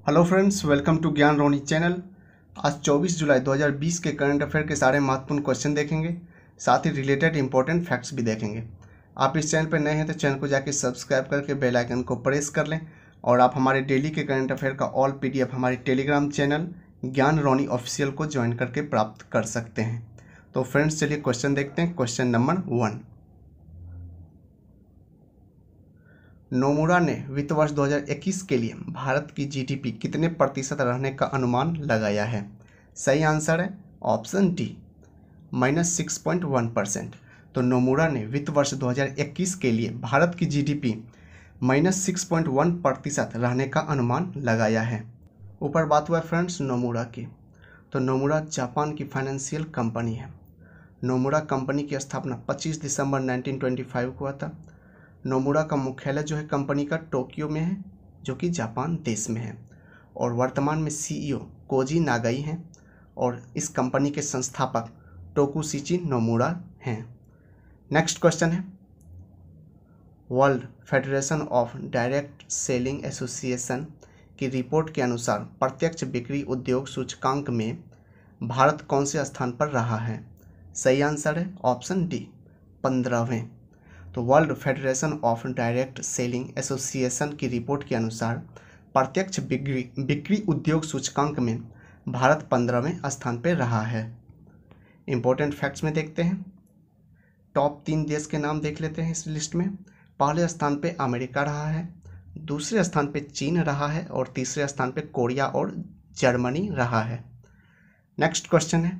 Hello friends, welcome to ज्ञान रोनी channel. आज 24 जुलाई 2020 के करंट अफेयर के सारे महत्वपूर्ण क्वेश्चन देखेंगे, साथ ही रिलेटेड इंपॉर्टेंट फैक्ट्स भी देखेंगे। आप इस चैनल पर नए हैं तो चैनल को जाके सब्सक्राइब करके बेल आइकन को प्रेस कर लें और आप हमारे डेली के करंट अफेयर का ऑल PDF हमारे टेलीग्राम चैनल ज्ञान रोनी ऑफिशियल को ज्वाइन करके प्राप्त कर सकते हैं। तो फ्रेंड्स, चलिए क्वेश्चन देखते हैं। क्वेश्चन नंबर 1, नोमुरा ने वित्त वर्ष 2021 के लिए भारत की GDP कितने प्रतिशत रहने का अनुमान लगाया है? सही आंसर है ऑप्शन डी, -6.1%। तो नोमुरा ने वित्त वर्ष 2021 के लिए भारत की GDP -6.1% रहने का अनुमान लगाया है। ऊपर बात हुआ फ्रेंड्स नोमुरा की। तो नोमुरा जापान की फाइनेंशियल कंपनी है। नोमुरा कंपनी की स्थापना 25 दिसंबर 1925 को हुआ था। नोमुरा का मुख्यालय जो है कंपनी का टोक्यो में है, जो कि जापान देश में है, और वर्तमान में CEO कोजी नागाई हैं और इस कंपनी के संस्थापक टोकुशिची नोमुरा हैं। नेक्स्ट क्वेश्चन है, world federation of direct selling association की रिपोर्ट के अनुसार प्रत्यक्ष बिक्री उद्योग सूचकांक में भारत कौन से स्थान पर रहा है? सही आंसर है ऑप्शन डी, 15वें। तो world federation of direct selling association की रिपोर्ट के अनुसार प्रत्यक्ष बिक्री उद्योग सूचकांक में भारत 15वें स्थान पर रहा है। इंपॉर्टेंट फैक्ट्स में देखते हैं। टॉप 3 देश के नाम देख लेते हैं इस लिस्ट में। पहले स्थान पे अमेरिका रहा है, दूसरे स्थान पे चीन रहा है और तीसरे स्थान पे कोरिया और जर्मनी रहा है। नेक्स्ट क्वेश्चन है,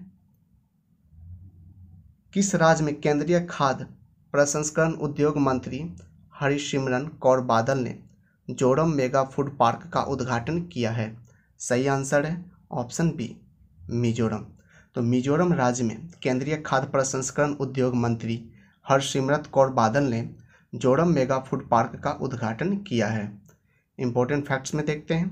किस राज्य में केंद्रीय खाद्य प्रसंस्करण उद्योग मंत्री हरसिमरत कौर बादल ने जोरम मेगा फूड पार्क का उद्घाटन किया है? सही आंसर है ऑप्शन बी, मिजोरम। तो मिजोरम राज्य में केंद्रीय खाद्य प्रसंस्करण उद्योग मंत्री हरसिमरत कौर बादल ने जोरम मेगा फूड पार्क का उद्घाटन किया है। इंपॉर्टेंट फैक्ट्स में देखते हैं।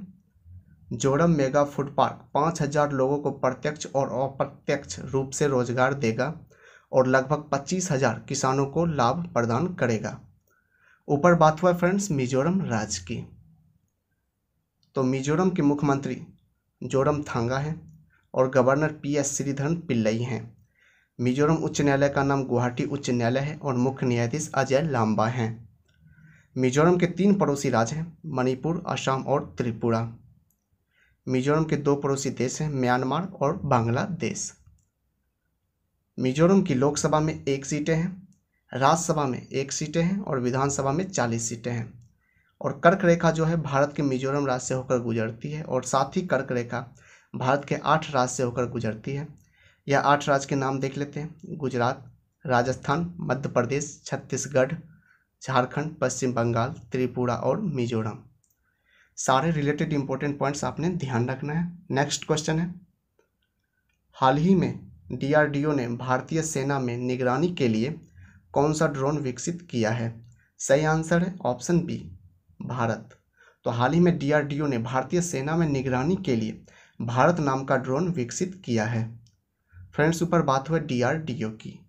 जोरम मेगा फूड पार्क 5000 लोगों को प्रत्यक्ष और अप्रत्यक्ष रूप से रोजगार देगा और लगभग 25,000 किसानों को लाभ प्रदान करेगा। ऊपर बात हुआ फ्रेंड्स मिजोरम राज्य की। तो मिजोरम के मुख्यमंत्री जोरमथांगा हैं और गवर्नर PS श्रीधरन पिल्लई हैं। मिजोरम उच्च न्यायालय का नाम गुवाहाटी उच्च न्यायालय है और मुख्य न्यायाधीश अजय लांबा हैं। मिजोरम के 3 पड़ोसी राज्य हैं, मणिपुर, असम और त्रिपुरा। मिजोरम के 2 पड़ोसी देश हैं, म्यांमार और बांग्लादेश। मिजोरम की लोकसभा में 1 सीटें हैं, राज्यसभा में 1 सीटें हैं और विधानसभा में 40 सीटें हैं। और कर्क रेखा जो है भारत के मिजोरम राज्य से होकर गुजरती है और साथ ही कर्क रेखा भारत के 8 राज्य से होकर गुजरती है। यह 8 राज्य के नाम देख लेते हैं, गुजरात, राजस्थान, मध्य प्रदेश, छत्तीसगढ़, झारखंड, पश्चिम बंगाल, त्रिपुरा और मिजोरम। सारे रिलेटेड इंपॉर्टेंट पॉइंट्स आपने ध्यान रखना है। नेक्स्ट क्वेश्चन है, हाल ही में DRDO ने भारतीय सेना में निगरानी के लिए कौन सा ड्रोन विकसित किया है? सही आंसर है ऑप्शन बी, भारत। तो हाल ही में DRDO ने भारतीय सेना में निगरानी के लिए भारत नाम का ड्रोन विकसित किया है। फ्रेंड्स, ऊपर बात हुई DRDO की।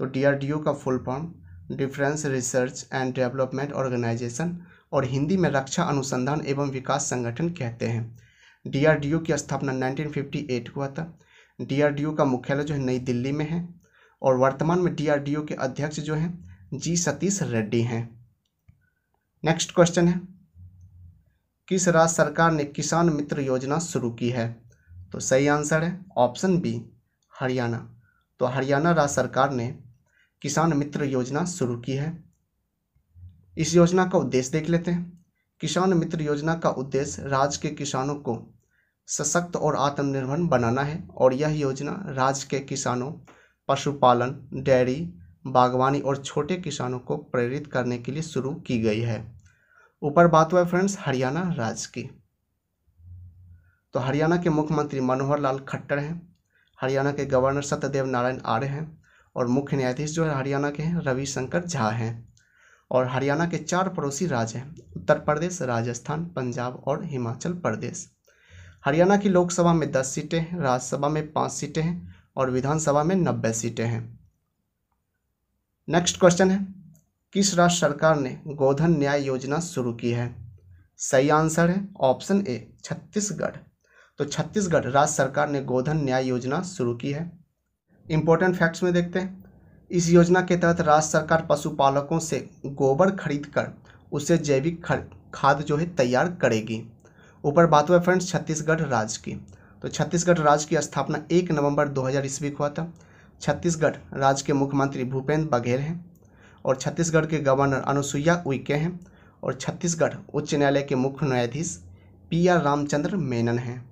तो DRDO का full form Defence Research and Development Organisation और हिंदी में रक्षा अनुसंधान एवं विकास संगठन कहते हैं। DRDO की स्थापना 1958 को हुआ था। DRDO का मुख्यालय जो है नई दिल्ली में है और वर्तमान में DRDO के अध्यक्ष जो हैं G सतीश रेड्डी हैं। नेक्स्ट क्वेश्चन है, किस राज्य सरकार ने किसान मित्र योजना शुरू की है? तो सही आंसर है ऑप्शन बी, हरियाणा। तो हरियाणा राज्य सरकार ने किसान मित्र योजना शुरू की है। इस योजना का उद्देश्य देख लेते हैं। किसान मित्र योजना का उद्देश्य राज्य के किसानों को सशक्त और आत्मनिर्भर बनाना है और यह योजना राज्य के किसानों, पशुपालन, डेयरी, बागवानी और छोटे किसानों को प्रेरित करने के लिए शुरू की गई है। ऊपर बात हुआ फ्रेंड्स हरियाणा राज्य की। तो हरियाणा के मुख्यमंत्री मनोहर लाल खट्टर हैं, हरियाणा के गवर्नर सत्यदेव नारायण आर्य हैं और मुख्य न्यायाधीश जो है हरियाणा के हैं रविशंकर झा हैं। और हरियाणा के 4 पड़ोसी राज्य हैं, उत्तर प्रदेश, राजस्थान, पंजाब और हिमाचल प्रदेश। हरियाणा की लोकसभा में 10 सीटें हैं, राज्यसभा में 5 सीटें हैं और विधानसभा में 90 सीटें हैं। नेक्स्ट क्वेश्चन है, किस राज्य सरकार ने गोधन न्याय योजना शुरू की है? सही आंसर है ऑप्शन ए छत्तीसगढ़। तो छत्तीसगढ़ राज्य सरकार ने गोधन न्याय योजना शुरू की है। इंपॉर्टेंट फैक्ट्स में देखते हैं, इस योजना के तहत राज्य सरकार पशुपालकों से गोबर खरीद कर उसे जैविक खाद जो है तैयार करेगी। ऊपर बात हुआ फ्रेंड्स छत्तीसगढ़ राज्य की। तो छत्तीसगढ़ राज्य की स्थापना 1 नवंबर 2000 ईस्वी को हुआ था। छत्तीसगढ़ राज्य के मुख्यमंत्री भूपेंद्र बघेल हैं और छत्तीसगढ़ के गवर्नर अनुसुईया उइके हैं और छत्तीसगढ़ उच्च न्यायालय के मुख्य न्यायाधीश PR रामचंद्र मेनन हैं।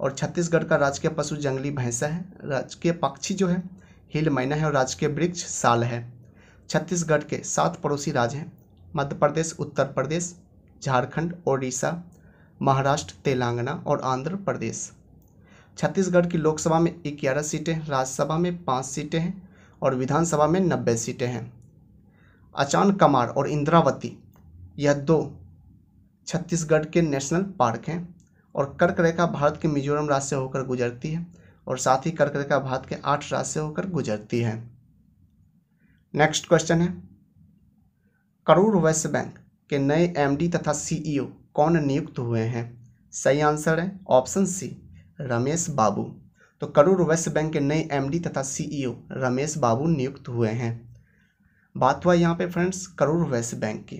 और छत्तीसगढ़ का राजकीय पशु जंगली भैंसा है, राजकीय पक्षी जो है हिल मैना है और राजकीय वृक्ष साल है। छत्तीसगढ़ के 7 पड़ोसी राज्य हैं, मध्य प्रदेश, उत्तर प्रदेश, झारखंड, ओडिशा, महाराष्ट्र, तेलंगाना और आंध्र प्रदेश। छत्तीसगढ़ की लोकसभा में 11 सीटें, राज्यसभा में 5 सीटें हैं और विधानसभा में 90 सीटें हैं। अचान कमार और इंद्रावती यह 2 छत्तीसगढ़ के नेशनल पार्क हैं और कर्क रेखा भारत के मिजोरम राज्य से होकर गुजरती है और साथ ही कर्क रेखा भारत के 8 राज्य से होकर गुजरती है। नेक्स्ट क्वेश्चन है, करूर वैश्य बैंक के नए MD तथा CEO कौन नियुक्त हुए हैं? सही आंसर है ऑप्शन सी रमेश बाबू। तो करूर वैश्य बैंक के नए MD तथा CEO रमेश बाबू नियुक्त हुए हैं। बात हुआ यहाँ पे फ्रेंड्स करूर वैश्य बैंक की।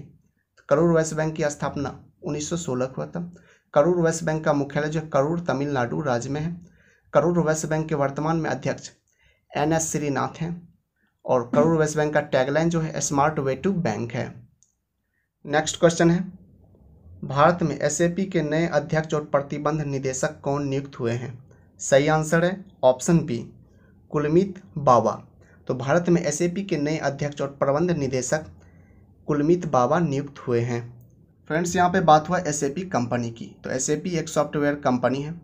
करूर वैश्य बैंक की स्थापना 1916 को हुआ था। करूर वैश्य बैंक का मुख्यालय जो करूर तमिलनाडु राज्य में है। करूर वैश्य बैंक के वर्तमान में अध्यक्ष NS श्रीनाथ हैं और करूर वैश्य बैंक का टैगलाइन जो है स्मार्ट वे टू बैंक है। नेक्स्ट क्वेश्चन है, भारत में SAP के नए अध्यक्ष और प्रतिबंध निदेशक कौन नियुक्त हुए हैं? सही आंसर है ऑप्शन बी कुलमीत बावा। तो भारत में SAP के नए अध्यक्ष और प्रबंध निदेशक कुलमीत बावा नियुक्त हुए हैं। फ्रेंड्स यहाँ पे बात हुआ SAP कंपनी की। तो SAP एक सॉफ्टवेयर कंपनी है।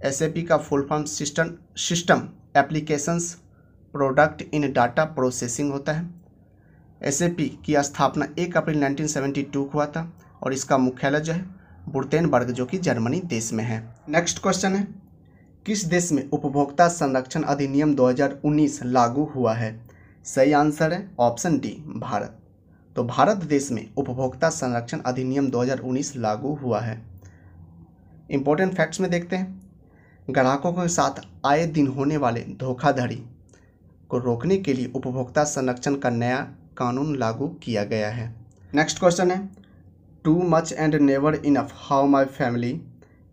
SAP का full form system applications product in data processing होता है। SAP की स्थापना 1 अप्रैल 1972 को हुआ था और इसका मुख्यालय जो है वुर्तेनबर्ग जो कि जर्मनी देश में है। नेक्स्ट क्वेश्चन है, किस देश में उपभोक्ता संरक्षण अधिनियम 2019 लागू हुआ है? सही आंसर है ऑप्शन डी भारत। तो भारत देश में उपभोक्ता संरक्षण अधिनियम 2019 लागू हुआ है। इंपॉर्टेंट फैक्ट्स में देखते हैं, ग्राहकों के साथ आए दिन होने वाले धोखाधड़ी को रोकने के लिए उपभोक्ता संरक्षण का नया कानून लागू किया गया है। नेक्स्ट क्वेश्चन है, too much and never enough how my family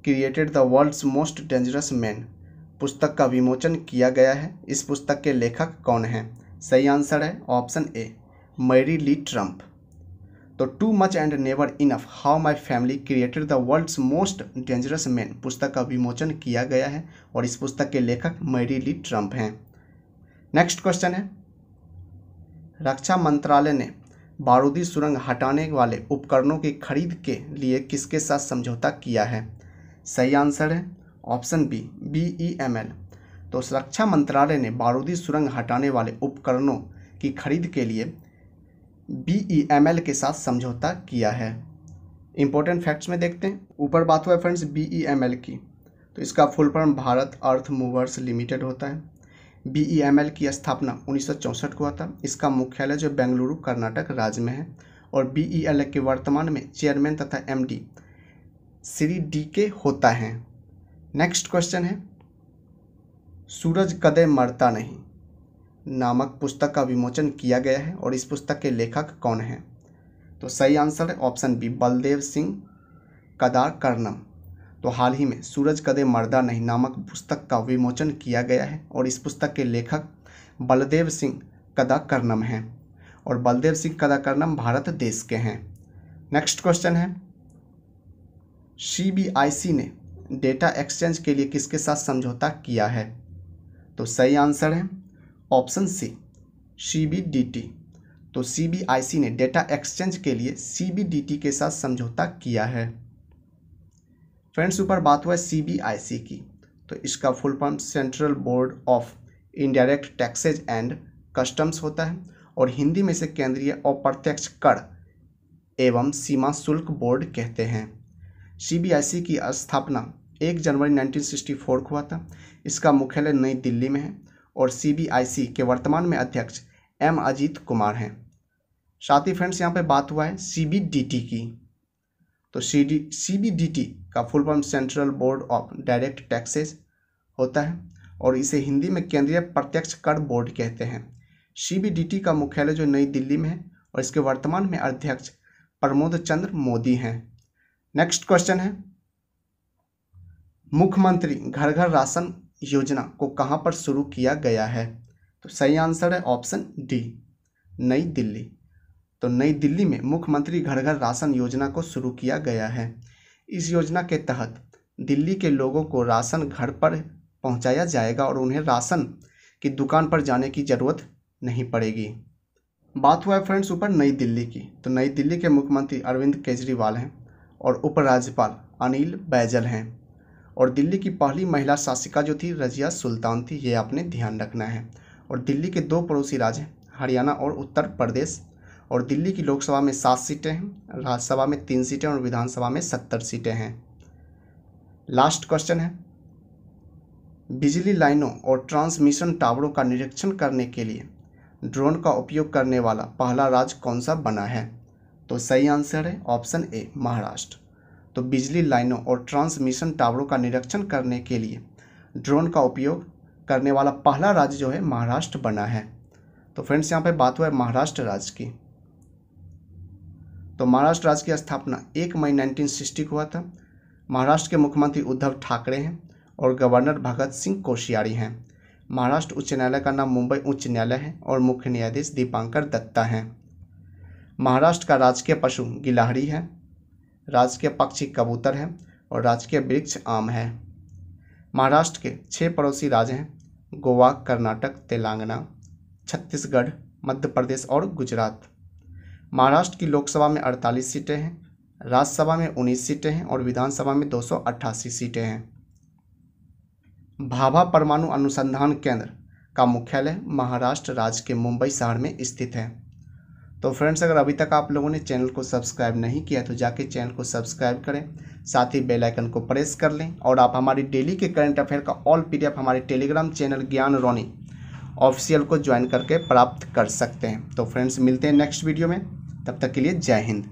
created the world's most dangerous man पुस्तक का विमोचन किया गया है। इस पुस्तक के लेखक कौन हैं? सही आंसर है option A Mary L Trump. तो too much and never enough how my family created the world's most dangerous man पुस्तक का विमोचन किया गया है और इस पुस्तक के लेखक मैरी ली ट्रम्प हैं। नेक्स्ट क्वेश्चन है, रक्षा मंत्रालय ने बारूदी सुरंग हटाने वाले उपकरणों की खरीद के लिए किसके साथ समझौता किया है? सही आंसर है ऑप्शन बी BEML। तो रक्षा मंत्रालय ने बारूदी सुरंग हटाने वाले उपकरणों की खरीद के लिए BEML के साथ समझौता किया है। इंपॉर्टेंट फैक्ट्स में देखते हैं, ऊपर बात हुआ है फ्रेंड्स BEML की। तो इसका फुल फॉर्म भारत अर्थ मूवर्स लिमिटेड होता है। BEML की स्थापना 1964 को हुआ था। इसका मुख्यालय जो बेंगलुरु कर्नाटक राज्य में है और BEML के वर्तमान में चेयरमैन तथा MD श्री DK होता है। नेक्स्ट क्वेश्चन है, सूरज कदे मरता नहीं नामक पुस्तक का विमोचन किया गया है और इस पुस्तक के लेखक कौन हैं? तो सही आंसर है ऑप्शन बी बलदेव सिंह कदाकर्णम। तो हाल ही में सूरज कदे मरदा नहीं नामक पुस्तक का विमोचन किया गया है और इस पुस्तक के लेखक बलदेव सिंह कदाकर्णम हैं और बलदेव सिंह कदाकर्णम भारत देश के हैं। नेक्स्ट क्वेश्चन है, CBIC ने डेटा एक्सचेंज के लिए किसके साथ समझौता किया है? तो सही आंसर है ऑप्शन सी CBDT। तो CBIC ने डेटा एक्सचेंज के लिए CBDT के साथ समझौता किया है। फ्रेंड्स ऊपर बात हुआ है CBIC की। तो इसका full form central board of indirect taxes and customs होता है और हिंदी में से केंद्रीय अप्रत्यक्ष कर एवं सीमा शुल्क बोर्ड कहते हैं। CBIC की स्थापना 1 जनवरी 1964 को हुआ था। इसका मुख्यालय नई दिल्ली में है और CBIC के वर्तमान में अध्यक्ष M अजीत कुमार हैं। साथ ही फ्रेंड्स यहाँ पे बात हुआ है CBDT की। तो CBDT का full form central board of direct taxes होता है और इसे हिंदी में केंद्रीय प्रत्यक्ष कर बोर्ड कहते हैं। CBDT का मुख्यालय जो नई दिल्ली में है और इसके वर्तमान में अध्यक्ष प्रमोद चंद्र मोदी हैं। नेक्स्ट क्वेश्चन है, मुख्यमंत्री घर घर राशन योजना को कहां पर शुरू किया गया है? तो सही आंसर है ऑप्शन डी, नई दिल्ली। तो नई दिल्ली में मुख्यमंत्री घर घर राशन योजना को शुरू किया गया है। इस योजना के तहत दिल्ली के लोगों को राशन घर पर पहुंचाया जाएगा और उन्हें राशन की दुकान पर जाने की ज़रूरत नहीं पड़ेगी। बात हुआ है फ्रेंड्स ऊपर नई दिल्ली की, तो नई दिल्ली के मुख्यमंत्री अरविंद केजरीवाल हैं और उपराज्यपाल अनिल बैजल हैं और दिल्ली की पहली महिला शासिका जो थी रजिया सुल्तान थी, ये आपने ध्यान रखना है। और दिल्ली के 2 पड़ोसी राज्य हैं हरियाणा और उत्तर प्रदेश और दिल्ली की लोकसभा में 7 सीटें हैं, राज्यसभा में 3 सीटें और विधानसभा में 70 सीटें हैं। लास्ट क्वेश्चन है, बिजली लाइनों और ट्रांसमिशन टावरों का निरीक्षण करने के लिए ड्रोन का उपयोग करने वाला पहला राज्य कौन सा बना है? तो सही आंसर है ऑप्शन ए, महाराष्ट्र। तो बिजली लाइनों और ट्रांसमिशन टावरों का निरीक्षण करने के लिए ड्रोन का उपयोग करने वाला पहला राज्य जो है महाराष्ट्र बना है। तो फ्रेंड्स यहाँ पे बात हुआ है महाराष्ट्र राज्य की। तो महाराष्ट्र राज्य की स्थापना 1 मई 1960 को हुआ था। महाराष्ट्र के मुख्यमंत्री उद्धव ठाकरे हैं और गवर्नर भगत सिंह कोश्यारी हैं। महाराष्ट्र उच्च न्यायालय का नाम मुंबई उच्च न्यायालय है और मुख्य न्यायाधीश दीपांकर दत्ता हैं। महाराष्ट्र का राजकीय पशु गिलहरी है, राजकीय पक्षी कबूतर है और राजकीय वृक्ष आम है। महाराष्ट्र के 6 पड़ोसी राज्य हैं गोवा, कर्नाटक, तेलंगाना, छत्तीसगढ़, मध्य प्रदेश और गुजरात। महाराष्ट्र की लोकसभा में 48 सीटें हैं, राज्यसभा में 19 सीटें हैं और विधानसभा में 288 सीटें हैं। भाभा परमाणु अनुसंधान केंद्र का मुख्यालय महाराष्ट्र राज्य के मुंबई शहर में स्थित है। तो फ्रेंड्स, अगर अभी तक आप लोगों ने चैनल को सब्सक्राइब नहीं किया तो जाके चैनल को सब्सक्राइब करें, साथ ही बेल आइकन को प्रेस कर लें और आप हमारी डेली के करंट अफेयर का ऑल PDF हमारे टेलीग्राम चैनल ज्ञान रोनी ऑफिशियल को ज्वाइन करके प्राप्त कर सकते हैं। तो फ्रेंड्स, मिलते हैं नेक्स्ट वीडियो में, तब तक के लिए जय हिंद।